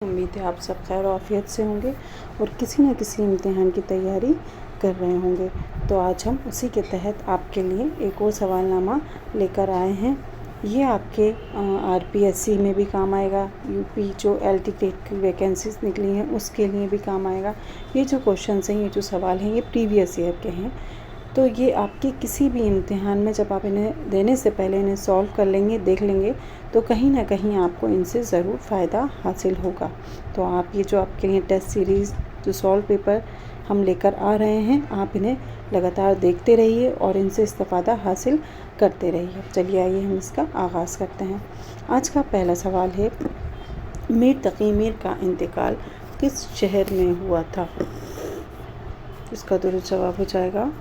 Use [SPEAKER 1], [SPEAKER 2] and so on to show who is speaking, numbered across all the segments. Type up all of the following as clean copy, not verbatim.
[SPEAKER 1] उम्मीद है आप सब खैर आफियत से होंगे और किसी न किसी इम्तिहान की तैयारी कर रहे होंगे। तो आज हम उसी के तहत आपके लिए एक और सवालनामा लेकर आए हैं। ये आपके आरपीएससी में भी काम आएगा, यूपी जो एलटी टेट की वैकेंसीज निकली हैं उसके लिए भी काम आएगा। ये जो क्वेश्चंस हैं, ये जो सवाल हैं, ये प्रीवियस ईयर के हैं। तो ये आपके किसी भी इम्तिहान में जब आप इन्हें देने से पहले इन्हें सॉल्व कर लेंगे, देख लेंगे, तो कहीं ना कहीं आपको इनसे ज़रूर फ़ायदा हासिल होगा। तो आप ये जो आपके लिए टेस्ट सीरीज़ जो सॉल्व पेपर हम लेकर आ रहे हैं, आप इन्हें लगातार देखते रहिए और इनसे इस्तेफ़ादा हासिल करते रहिए। चलिए आइए हम इसका आगाज़ करते हैं। आज का पहला सवाल है, मीर तकी मीर का इंतकाल किस शहर में हुआ था? इसका दुरुस्त जवाब हो जाएगा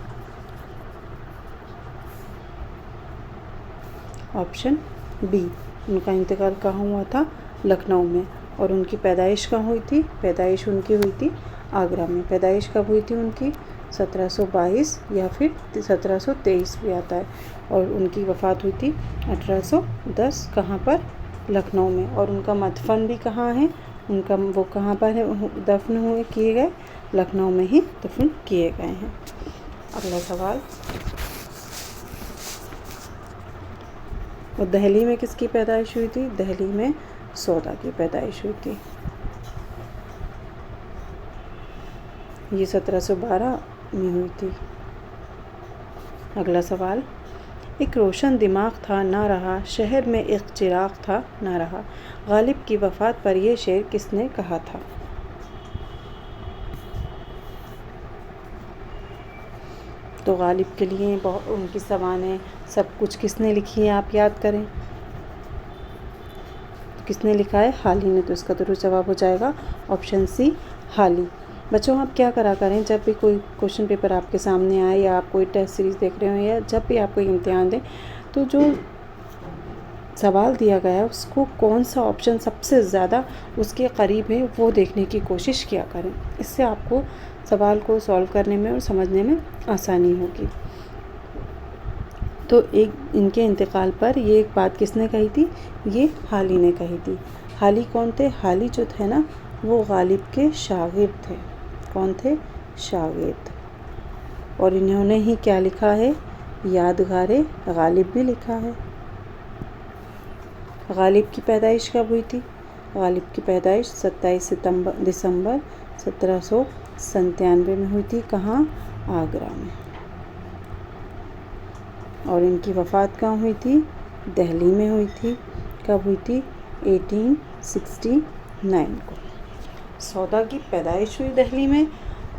[SPEAKER 1] ऑप्शन बी। उनका इंतकाल कहाँ हुआ था? लखनऊ में। और उनकी पैदाइश कहाँ हुई थी? पैदाइश उनकी हुई थी आगरा में। पैदाइश कब हुई थी उनकी? 1722 या फिर 1723 भी आता है। और उनकी वफ़ात हुई थी 1810। कहाँ पर? लखनऊ में। और उनका मदफन भी कहाँ है? उनका वो कहाँ पर है दफन हुए किए गए? लखनऊ में ही दफन किए गए हैं। अगला सवाल, और दिल्ली में किसकी पैदाइश हुई थी? दिल्ली में सौदा की पैदाइश हुई थी। ये 1712 में हुई थी। अगला सवाल, एक रोशन दिमाग था ना रहा, शहर में एक चिराग था ना रहा। गालिब की वफ़ात पर यह शेर किसने कहा था? तो गालिब के लिए बहुत उनकी ज़बानें सब कुछ किसने लिखी है, आप याद करें। किसने लिखा है? हाली ने। तो इसका दुरुस्त जवाब हो जाएगा ऑप्शन सी, हाली। बच्चों, आप क्या करा करें, जब भी कोई क्वेश्चन पेपर आपके सामने आए या आप कोई टेस्ट सीरीज़ देख रहे हो या जब भी आप कोई इम्तिहान दें, तो जो सवाल दिया गया है उसको कौन सा ऑप्शन सबसे ज़्यादा उसके करीब है वो देखने की कोशिश किया करें। इससे आपको सवाल को सॉल्व करने में और समझने में आसानी होगी। तो एक इनके इंतकाल पर ये एक बात किसने कही थी? ये हाली ने कही थी। हाली कौन थे? हाली जो थे ना, वो गालिब के शागिर्द थे। कौन थे? शागिर्द। और इन्होंने ही क्या लिखा है? यादगारे गालिब भी लिखा है। गालिब की पैदाइश कब हुई थी? गालिब की पैदाइश 27 दिसंबर 1797 में हुई थी। कहाँ? आगरा में। और इनकी वफ़ात कहाँ हुई थी? दिल्ली में हुई थी। कब हुई थी? 1869 को। सौदा की पैदाइश हुई दिल्ली में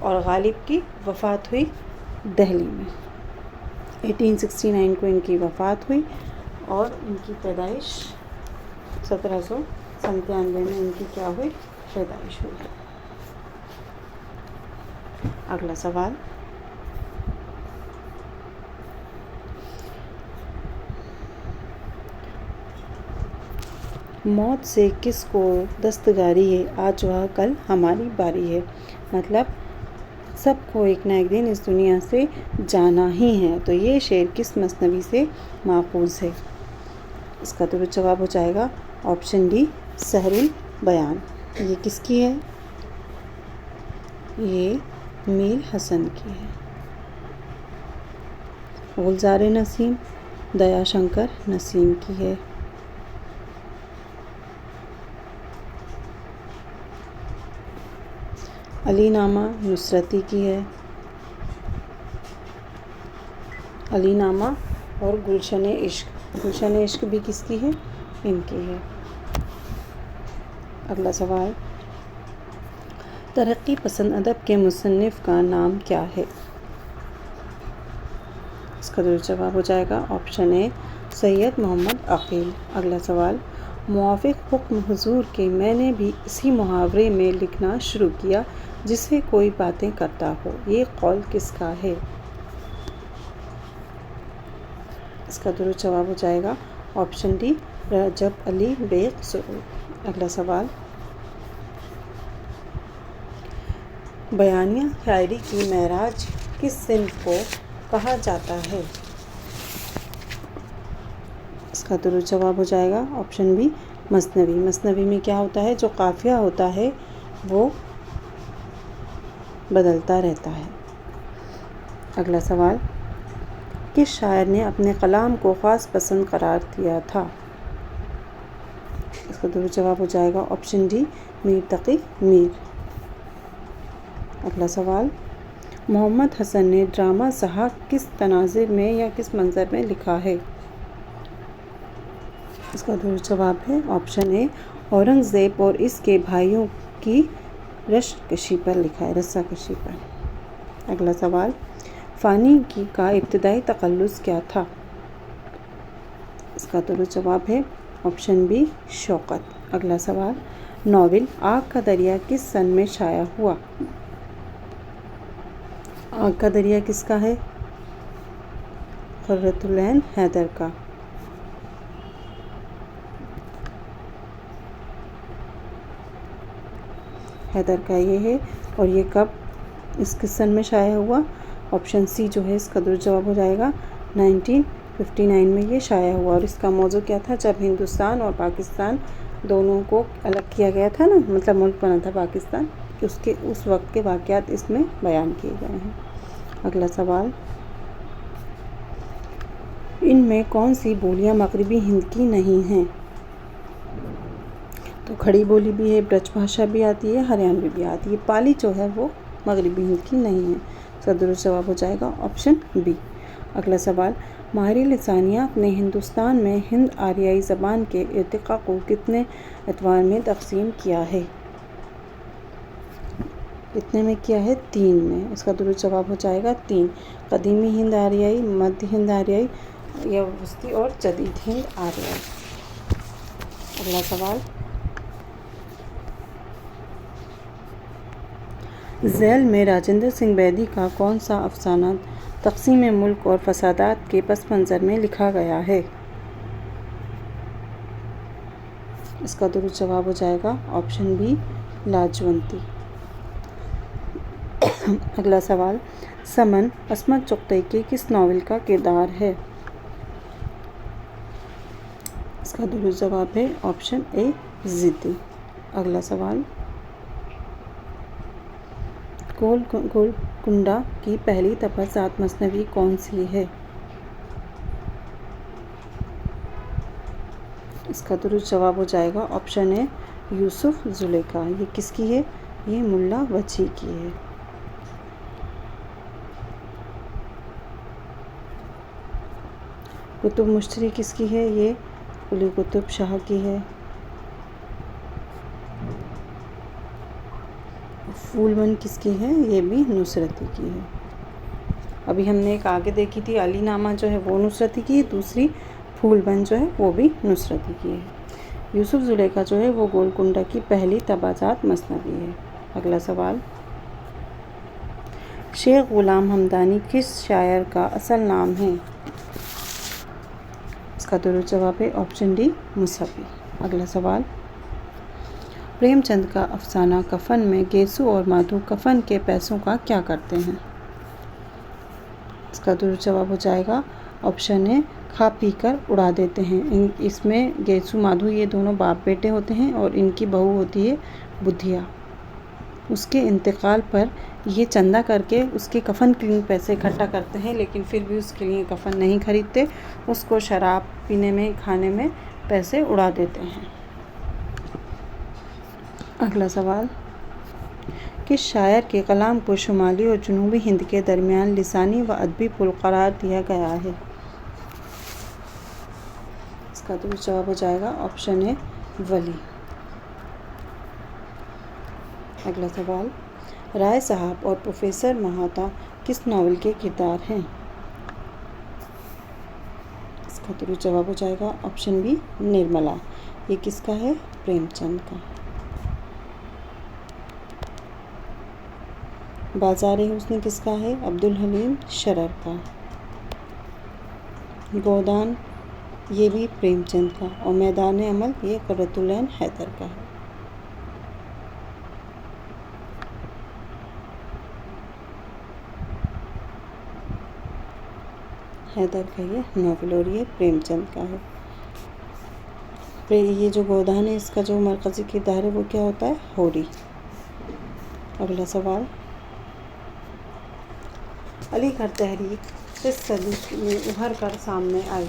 [SPEAKER 1] और गालिब की वफ़ात हुई दिल्ली में। 1869 को इनकी वफ़ात हुई और इनकी पैदाइश 1797 में इनकी क्या हुई? पैदाइश हुई। अगला सवाल, मौत से किसको दस्तगारी है, आज वह कल हमारी बारी है। मतलब सबको एक ना एक दिन इस दुनिया से जाना ही है। तो ये शेर किस मसनवी से माखूज़ है? इसका तो जवाब हो जाएगा ऑप्शन डी, सहरुल बयान। ये किसकी है? ये मीर हसन की है। गुलजार नसीम दयाशंकर नसीम की है। अली नामा नुसरती की है। अली नामा और गुलशन इश्क। गुलशन इश्क भी किसकी है? इनकी है। अगला सवाल, तरक्की पसंद अदब के मुसन्निफ़ का नाम क्या है? इसका जवाब हो जाएगा ऑप्शन ए, सैयद मोहम्मद अकील। अगला सवाल, मुआफ़िक़ हुक्म हुज़ूर के मैंने भी इसी मुहावरे में लिखना शुरू किया जिससे कोई बातें करता हो, ये कौल किसका है? इसका दुरुस्त जवाब हो जाएगा ऑप्शन डी, रजब अली बेग सुरूर। अगला सवाल, बयानिया शायरी की महराज किस सिन्फ़ को कहा जाता है? इसका दुरुस्त जवाब हो जाएगा ऑप्शन बी, मसनवी। मसनवी में क्या होता है, जो काफ़िया होता है वो बदलता रहता है। अगला सवाल, किस शायर ने अपने कलाम को ख़ास पसंद करार दिया था? इसका दुरुस्त जवाब हो जाएगा ऑप्शन डी, मीर तकी मीर। अगला सवाल, मोहम्मद हसन ने ड्रामा सहा किस तनाज़ुर में या किस मंज़र में लिखा है? इसका दुरुस्त जवाब है ऑप्शन ए, औरंगज़ेब और इसके भाइयों की रस्साकशी पर लिखा है, रस्साकशी पर। अगला सवाल, फ़ानी का इब्तिदाई तख़ल्लुस क्या था? इसका दुरुस्त जवाब है ऑप्शन बी, शौकत। अगला सवाल, नॉवेल आग का दरिया किस सन में शाया हुआ? आग का दरिया किसका है? क़ुर्रतुल ऐन हैदर का। हैदर का ये है, और ये कब इस किस सन में शाया हुआ? ऑप्शन सी जो है इसका दुरुस्त जवाब हो जाएगा 1959 में ये शाया हुआ। और इसका मौजू क्या था? जब हिंदुस्तान और पाकिस्तान दोनों को अलग किया गया था ना, मतलब मुल्क बना था पाकिस्तान, उसके उस वक्त के वाक़यात इसमें बयान किए गए हैं। अगला सवाल, इनमें कौन सी बोलियां मगरबी हिंद की नहीं हैं? तो खड़ी बोली भी है, ब्रज भाषा भी आती है, हरियाणवी भी आती है। पाली जो है वो मगरबी हिंद की नहीं है। इसका दुरुस्त जवाब हो जाएगा ऑप्शन बी। अगला सवाल, माहिर लिसानियात ने हिंदुस्तान में हिंद आरियाई ज़बान के इर्तिक़ा को कितने एतवार में तक़सीम किया है? कितने में किया है? 3 में। इसका दुरुस्त जवाब हो जाएगा 3। कदीमी हिंद आरियाई, मध्य हिंद आरियाई या वस्ती, और जदीद हिंद आरियाई। अगला सवाल, झैल में राजेंद्र सिंह बैदी का कौन सा अफसाना तक़सीम मुल्क और फसादात के पस मंज़र में लिखा गया है? इसका दुरुस्त जवाब हो जाएगा ऑप्शन बी, लाजवंती। अगला सवाल, समन असमत चुगतई के किस नावल का किरदार है? इसका दुरुस्त जवाब है ऑप्शन ए, ज़िद्दी। अगला सवाल, गोलकुंडा की पहली तबसत मसनवी कौन सी है? इसका दुरुस्त जवाब हो जाएगा ऑप्शन ए, यूसुफ ज़ुलेखा। ये किसकी है? ये मुल्ला वजी की है। कुतुब मुश्तरी किसकी है? ये कुली कुतुब शाह की है। फूलवन किसकी है? ये भी नुसरती की है। अभी हमने एक आगे देखी थी, अली नामा जो है वो नुसरती की है, दूसरी फूलवन जो है वो भी नुसरती की है। यूसुफ ज़ुलेखा जो है वो गोलकुंडा की पहली तबाजात मसनवी है। अगला सवाल, शेख ग़ुलाम हमदानी किस शायर का असल नाम है? इसका दुरुस्त जवाब है ऑप्शन डी, मुसफ़ी। अगला सवाल, प्रेमचंद का अफसाना कफन में गेसू और माधु कफन के पैसों का क्या करते हैं? इसका दुरुस्त जवाब हो जाएगा ऑप्शन ए, खा पी कर उड़ा देते हैं। इसमें गेसू माधु ये दोनों बाप बेटे होते हैं और इनकी बहू होती है बुधिया। उसके इंतकाल पर ये चंदा करके उसके कफन के लिए पैसे इकट्ठा करते हैं, लेकिन फिर भी उसके लिए कफन नहीं खरीदते, उसको शराब पीने में, खाने में पैसे उड़ा देते हैं। अगला सवाल, किस शायर के कलाम को शुमाली और जनूबी हिंद के दरमियान लिसानी व अदबी पुल करार दिया गया है? इसका दुरुस्त जवाब हो जाएगा ऑप्शन ए, वली। अगला सवाल, राय साहब और प्रोफेसर महाता किस नावल के किरदार हैं? इसका दुरुस्त जवाब हो जाएगा ऑप्शन बी, निर्मला। ये किसका है? प्रेमचंद का। बाज़ारे हुस्न किसका है? अब्दुल हलीम शरर का। गोदान ये भी प्रेमचंद का। और मैदान अमल ये क़ुर्रतुल ऐन हैदर का है। हैदर का ये नावल और ये प्रेमचंद का है। ये जो गोदान है इसका जो मरकज़ी किरदार है वो क्या होता है? होरी। अगला सवाल, अलीगढ़ तहरीक किस सदी में उभर कर सामने आई?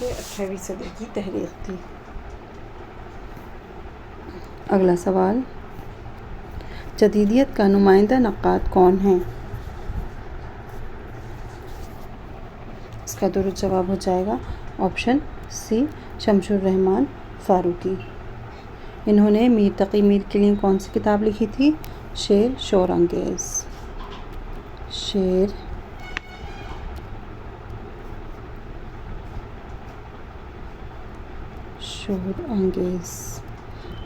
[SPEAKER 1] ये 18वीं सदी की तहरीक थी। अगला सवाल, जदीदियत का नुमाइंदा नक्काद कौन है? इसका दुरुस्त जवाब हो जाएगा ऑप्शन सी, शमसुर रहमान फ़ारूकी। इन्होंने मीर तकी मीर के लिए कौन सी किताब लिखी थी? शेर शोरंगेज़। शेर शोरंगेज़।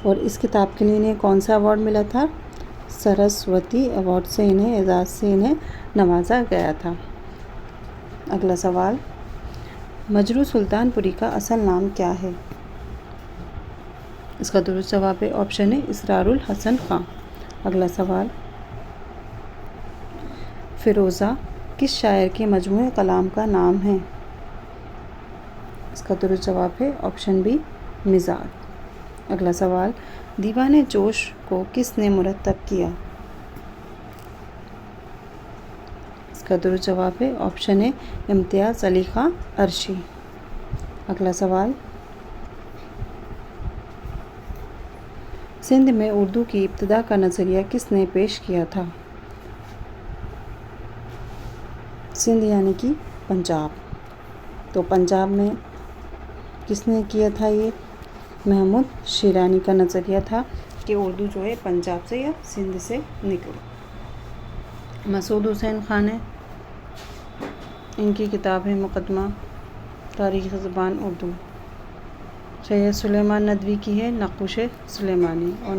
[SPEAKER 1] और इस किताब के लिए इन्हें कौन सा अवार्ड मिला था? सरस्वती अवार्ड से इन्हें एजाज़ से इन्हें नवाजा गया था। अगला सवाल, मजरू सुल्तानपुरी का असल नाम क्या है? इसका दुरुस्त जवाब है ऑप्शन है इसरारुल हसन खां। अगला सवाल, फ़िरोज़ा किस शायर के मजमूए कलाम का नाम है? इसका दुरुस्त जवाब है ऑप्शन बी, मिज़ाज। अगला सवाल, दीवाने जोश को किसने मुरत्तब किया? इसका दुरुस्त जवाब है ऑप्शन ए, इम्तियाज़ अली खां अर्शी। अगला सवाल, सिंध में उर्दू की इब्तिदा का नज़रिया किसने पेश किया था? सिंध यानी कि पंजाब। तो पंजाब में किसने किया था? ये महमूद शिरानी का नज़रिया था कि उर्दू जो है पंजाब से या सिंध से निकले। मसूद हुसैन खान है, इनकी किताब है मुकदमा तारीख़ ज़बान उर्दू। सैयद सुलेमान नदवी की है नक़ुश सुलेमानी। और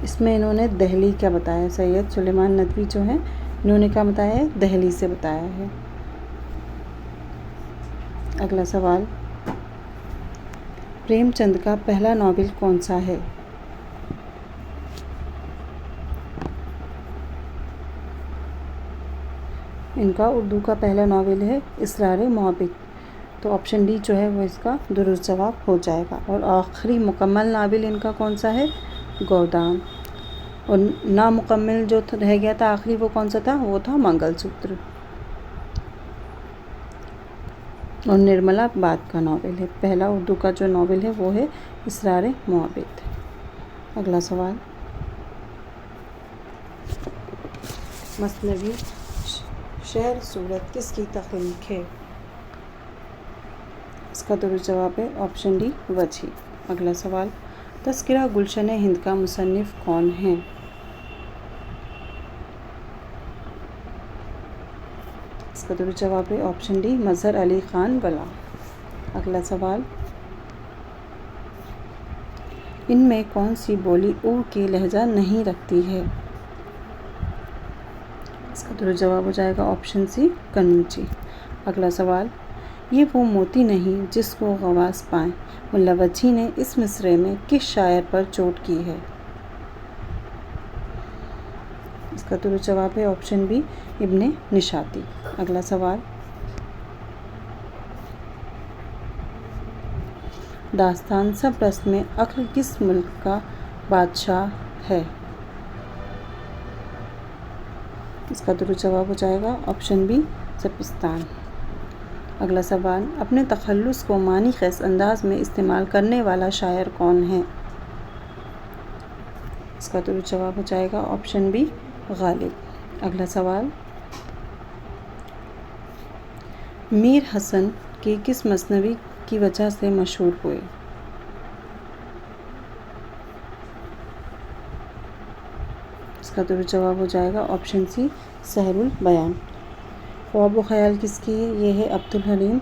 [SPEAKER 1] इसमें इन्होंने दहली क्या बताया? सैयद सुलेमान नदवी जो है इन्होंने क्या बताया है? दहली से बताया है। अगला सवाल, प्रेमचंद का पहला नॉवेल कौन सा है? इनका उर्दू का पहला नॉवेल है इसरार मोहब्बत। तो ऑप्शन डी जो है वो इसका दुरुस्त जवाब हो जाएगा। और आखिरी मुकम्मल नावल इनका कौन सा है? गोदान। और नामुकम्मल जो रह गया था आखिरी वो कौन सा था? वो था मंगलसूत्र। और निर्मला बाद का नावल है। पहला उर्दू का जो नावल है वो है इसरार मोहब्बत। अगला सवाल, मसनवी शहर सूरत किसकी तख्लीक है? इसका दुरुस्त जवाब है ऑप्शन डी, वजी। अगला सवाल, तज़किरा गुलशन हिंद का मुसन्निफ़ कौन है? इसका दुरुस्त जवाब है ऑप्शन डी, मज़हर अली ख़ान बला। अगला सवाल, इनमें कौन सी बोली ऊ की लहजा नहीं रखती है? इसका दुरुस्त जवाब हो जाएगा ऑप्शन सी, कन्नौजी। अगला सवाल, ये वो मोती नहीं जिसको गवास पाएँ, मुल्ला वजी ने इस मिसरे में किस शायर पर चोट की है? इसका दुरुस्त जवाब है ऑप्शन बी, इब्ने निशाती। अगला सवाल, दास्तान सब रस्म में अक्ल किस मुल्क का बादशाह है? इसका दुरुस्त जवाब हो जाएगा ऑप्शन बी, सपिस्तान। अगला सवाल, अपने तखल्लुस को मानी ख़ैस अंदाज में इस्तेमाल करने वाला शायर कौन है? इसका दुरुस्त जवाब हो जाएगा ऑप्शन बी, गालिब। अगला सवाल, मीर हसन की किस मसनवी की वजह से मशहूर हुए? इसका दुरुस्त जवाब हो जाएगा ऑप्शन सी, सहरुल बयान। ख्वाब व ख़याल किसकी है? ये है अब्दुल हलीम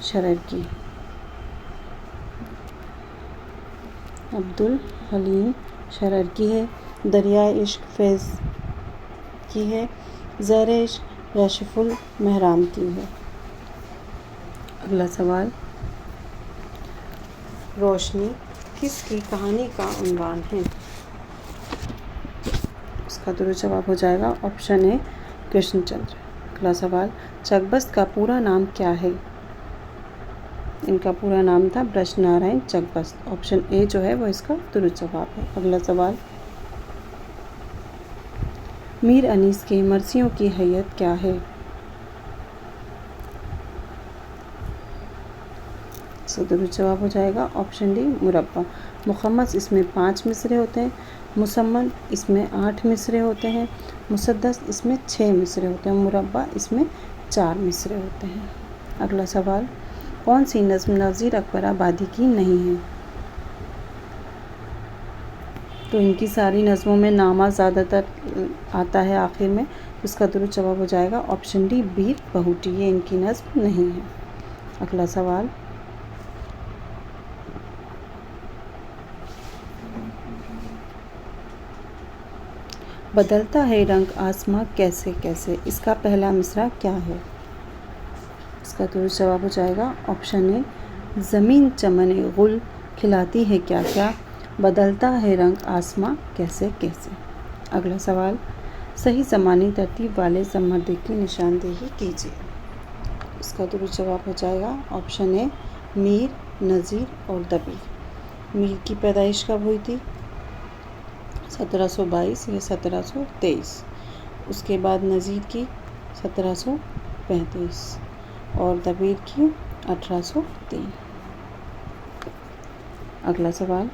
[SPEAKER 1] शरर की। अब्दुल हलीम शरर की है। दरिया इश्क फैज़ की है। ज़र इश्क राशिफुल महराम की है। अगला सवाल, रोशनी किसकी कहानी का उन्वान है? इसका दुरुस्त जवाब हो जाएगा ऑप्शन ए, कृष्णचंद्र। अगला सवाल, चकबस्त का पूरा नाम क्या है? इनका पूरा नाम था ब्रजनारायण चकबस्त। ऑप्शन ए जो है वो इसका दुरुस्त जवाब है। अगला सवाल, मीर अनीस के मरसियों की हैयत क्या है? इसका दुरुस्त जवाब हो जाएगा ऑप्शन डी मुरब्बा। मुखम्मस इसमें 5 मिसरे होते हैं, मुसम्मन इसमें 8 मिसरे होते हैं, मुसद्दस इसमें 6 मिसरे होते हैं, मुरब्बा इसमें 4 मिसरे होते हैं। अगला सवाल, कौन सी नज़्म नज़ीर अकबर आबादी की नहीं है? तो इनकी सारी नज़मों में नामा ज़्यादातर आता है आखिर में। इसका दुरुस्त जवाब हो जाएगा ऑप्शन डी बीर बहूटी। ये इनकी नज़्म नहीं है। अगला सवाल, बदलता है रंग आसमां कैसे कैसे, इसका पहला मिसरा क्या है? इसका दुरुस्त जवाब हो जाएगा ऑप्शन ए ज़मीन चमन गुल खिलाती है क्या क्या, बदलता है रंग आसमां कैसे कैसे। अगला सवाल, सही ज़मानी तरतीब वाले ज़मर्दे की निशानदेही कीजिए। इसका दुरुस्त जवाब हो जाएगा ऑप्शन ए मीर, नज़ीर और दबीर। मीर की पैदाइश कब हुई थी? 1722 या 1723। उसके बाद नज़ीर की 1735 और दबीर की 1803। अगला सवाल,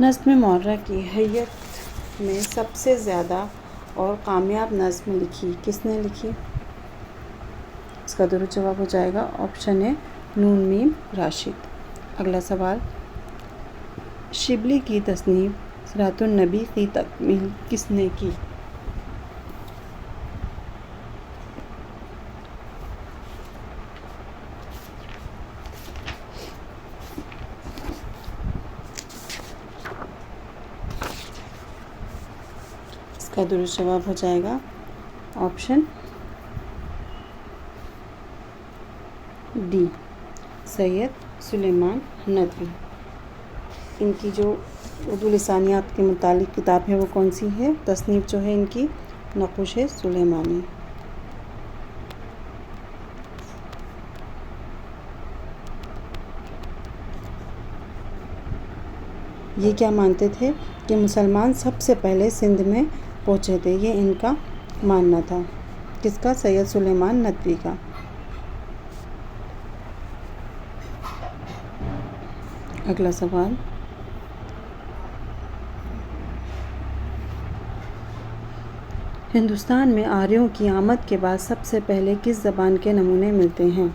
[SPEAKER 1] नज़्म मुअर्रा की हैयत में सबसे ज़्यादा और कामयाब नज़्म लिखी किसने लिखी? इसका दुरुस्त जवाब हो जाएगा option A Noon meme Rashid. अगला सवाल, शिबली की तसनीफ सिरातुन नबी की तकमील किसने की? इसका दुरुस्त जवाब हो जाएगा ऑप्शन डी सैयद सुलेमान नदवी। इनकी जो उर्दू लिसानियात के मुतालिक किताब है वो कौन सी है? तसनीफ़ जो है इनकी नक़ुश सुलेमानी। ये क्या मानते थे कि मुसलमान सबसे पहले सिंध में पहुँचे थे, ये इनका मानना था। किसका? सैयद सुलेमान नदवी का। अगला सवाल, हिंदुस्तान में आर्यों की आमद के बाद सबसे पहले किस ज़बान के नमूने मिलते हैं?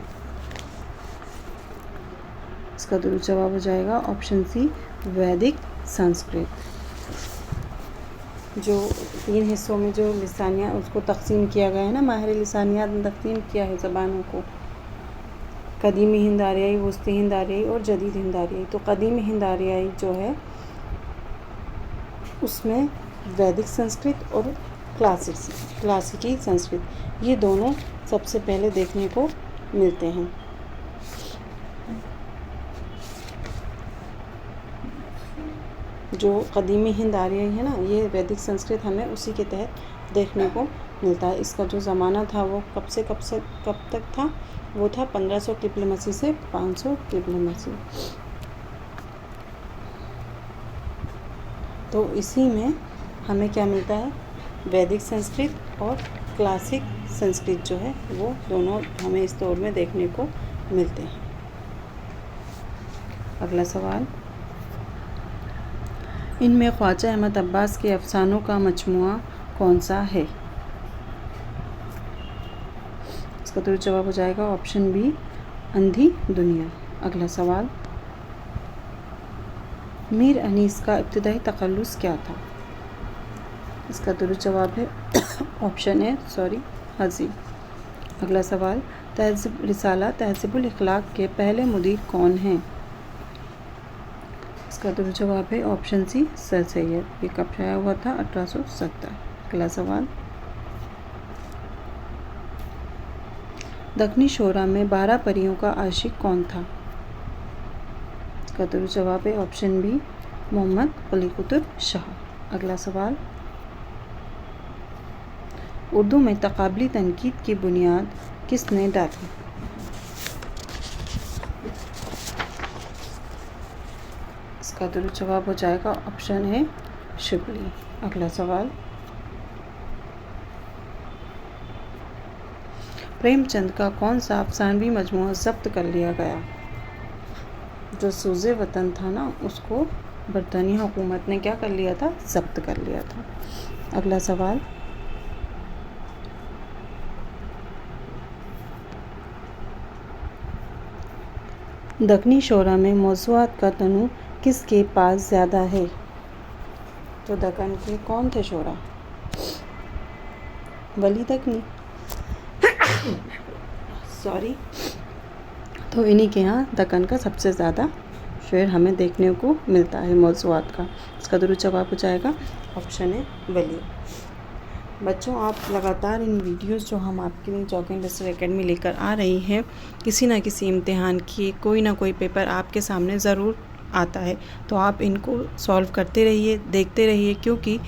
[SPEAKER 1] इसका दुरुस्त जवाब हो जाएगा ऑप्शन सी वैदिक संस्कृत। जो 3 हिस्सों में जो लिसानिया उसको तकसीम किया गया है ना, माहिर लिसानियात ने तकसीम किया है ज़बानों को, कदीमी हिंद आरियाई, वस्ती हिंद आरियाई और जदीद हिंद आरियाई। तो कदीमी हिंद आरियाई जो है उसमें वैदिक संस्कृत और क्लासिकी संस्कृत ये दोनों सबसे पहले देखने को मिलते हैं। जो कदीमी हिंद आरियाई है ना, ये वैदिक संस्कृत हमें उसी के तहत देखने को मिलता है। इसका जो ज़माना था वो कब तक था? वो था 1500 क़िब्ल मसीह से 500 क़िब्ल मसीह। तो इसी में हमें क्या मिलता है? वैदिक संस्कृत और क्लासिक संस्कृत जो है वो दोनों हमें इस दौर में देखने को मिलते हैं। अगला सवाल, इनमें ख्वाजा अहमद अब्बास के अफसानों का मजमुआ कौन सा है? इसका दुरुस्त जवाब हो जाएगा ऑप्शन बी अंधी दुनिया। अगला सवाल, मीर अनीस का इब्तिदाई तखल्लुस क्या था? इसका दुरुस्त जवाब है ऑप्शन ए हज़ी। अगला सवाल, रिसाला तहज़ीबुल इखलाक के पहले मुदीर कौन हैं? इसका दुरुस्त जवाब है ऑप्शन सी सर सैयद। ये कब शाया हुआ था? 1870। अगला सवाल, दक्कनी शोरा में 12 परियों का आशिक कौन था? इसका दुरुस्त जवाब है ऑप्शन बी मोहम्मद कुली कुतुब शाह। अगला सवाल, उर्दू में तक़ाबली तनकीद की बुनियाद किसने डाली? इसका दुरुस्त जवाब हो जाएगा ऑप्शन है शिबली। अगला सवाल, प्रेमचंद का कौन सा अफसानवी मजमूआ ज़ब्त कर लिया गया? जो सूज़े वतन था ना, उसको बरतानी हुकूमत ने क्या कर लिया था? ज़ब्त कर लिया था। अगला सवाल, दक्कनी शोरा में मौज़ूआत का तनु किसके पास ज़्यादा है? तो दक्कन के कौन थे शोरा? वली दक्कनी सॉरी। तो इन्हीं के यहाँ दक्कन का सबसे ज़्यादा शेर हमें देखने को मिलता है मौज़ूआत का। इसका दुरुस्त जवाब हो जाएगा ऑप्शन है वली। बच्चों, आप लगातार इन वीडियोस जो हम आपके लिए जॉकी इंडस्ट्रियल एकेडमी लेकर आ रही हैं, किसी ना किसी इम्तिहान की कोई ना कोई पेपर आपके सामने ज़रूर आता है, तो आप इनको सॉल्व करते रहिए, देखते रहिए, क्योंकि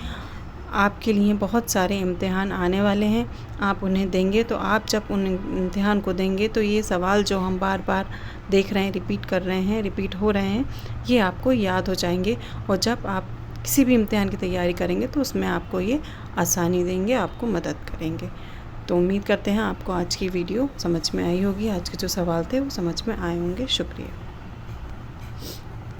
[SPEAKER 1] आपके लिए बहुत सारे इम्तिहान आने वाले हैं। आप उन्हें देंगे तो आप जब उन इम्तिहान को देंगे तो ये सवाल जो हम बार बार देख रहे हैं, रिपीट कर रहे हैं, रिपीट हो रहे हैं, ये आपको याद हो जाएंगे। और जब आप किसी भी इम्तिहान की तैयारी करेंगे तो उसमें आपको ये आसानी देंगे, आपको मदद करेंगे। तो उम्मीद करते हैं आपको आज की वीडियो समझ में आई होगी, आज के जो सवाल थे वो समझ में आए होंगे। शुक्रिया।